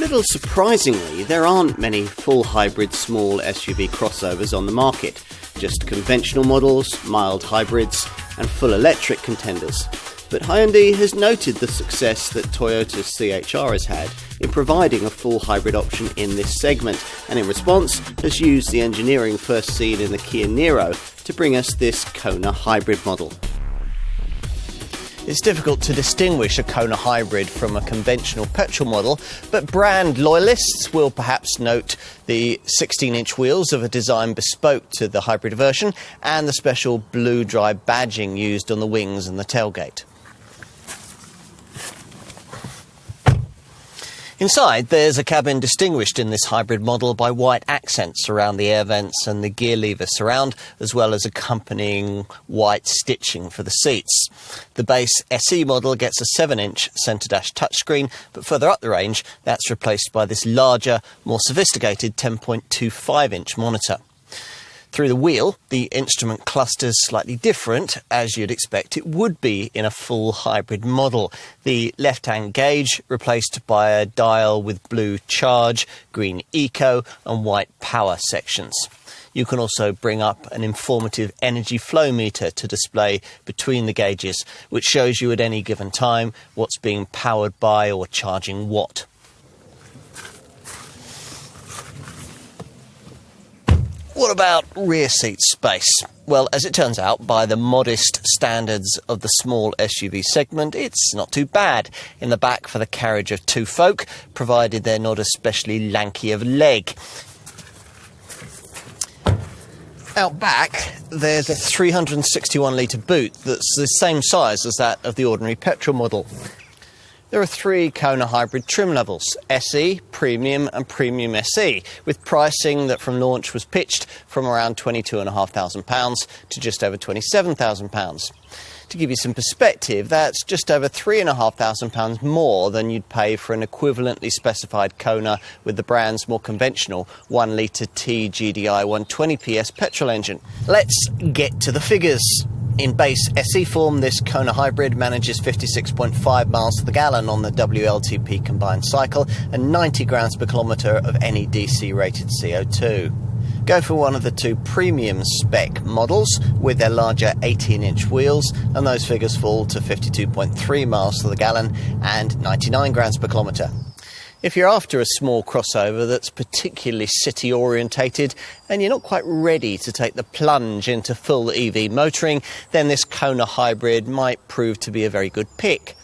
little surprisingly, there aren't many full hybrid small SUV crossovers on the market, just conventional models, mild hybrids, and full electric contenders. But Hyundai has noted the success that Toyota's CHR has had in providing a full hybrid option in this segment, and in response has used the engineering first seen in the Kia Niro to bring us this Kona hybrid model. It's difficult to distinguish a Kona hybrid from a conventional petrol model, but brand loyalists will perhaps note the 16-inch wheels of a design bespoke to the hybrid version and the special blue dry badging used on the wings and the tailgate. Inside, there's a cabin distinguished in this hybrid model by white accents around the air vents and the gear lever surround, as well as accompanying white stitching for the seats. The base SE model gets a 7-inch centre-dash touchscreen, but further up the range, that's replaced by this larger, more sophisticated 10.25-inch monitor. Through the wheel, the instrument cluster's slightly different, as you'd expect it would be in a full hybrid model. The left-hand gauge replaced by a dial with blue charge, green eco and white power sections. You can also bring up an informative energy flow meter to display between the gauges, which shows you at any given time what's being powered by or charging what. What about rear seat space? Well, as it turns out, by the modest standards of the small SUV segment, it's not too bad. In the back for the carriage of two folk, provided they're not especially lanky of leg. Out back, there's a 361-litre boot that's the same size as that of the ordinary petrol model. There are 3 Kona hybrid trim levels, SE, Premium and Premium SE, with pricing that from launch was pitched from around £22,500 to just over £27,000. To give you some perspective, that's just over £3,500 more than you'd pay for an equivalently specified Kona with the brand's more conventional 1-litre TGDI 120 PS petrol engine. Let's get to the figures. In base SE form, this Kona hybrid manages 56.5 miles to the gallon on the WLTP combined cycle and 90 grams per kilometre of NEDC rated CO2. Go for one of the 2 premium spec models with their larger 18-inch wheels, and those figures fall to 52.3 miles to the gallon and 99 grams per kilometre. If you're after a small crossover that's particularly city-orientated and you're not quite ready to take the plunge into full EV motoring, then this Kona hybrid might prove to be a very good pick.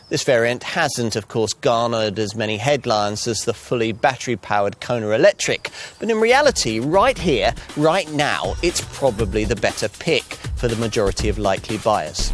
This variant hasn't, of course, garnered as many headlines as the fully battery-powered Kona Electric, but in reality, right here, right now, it's probably the better pick for the majority of likely buyers.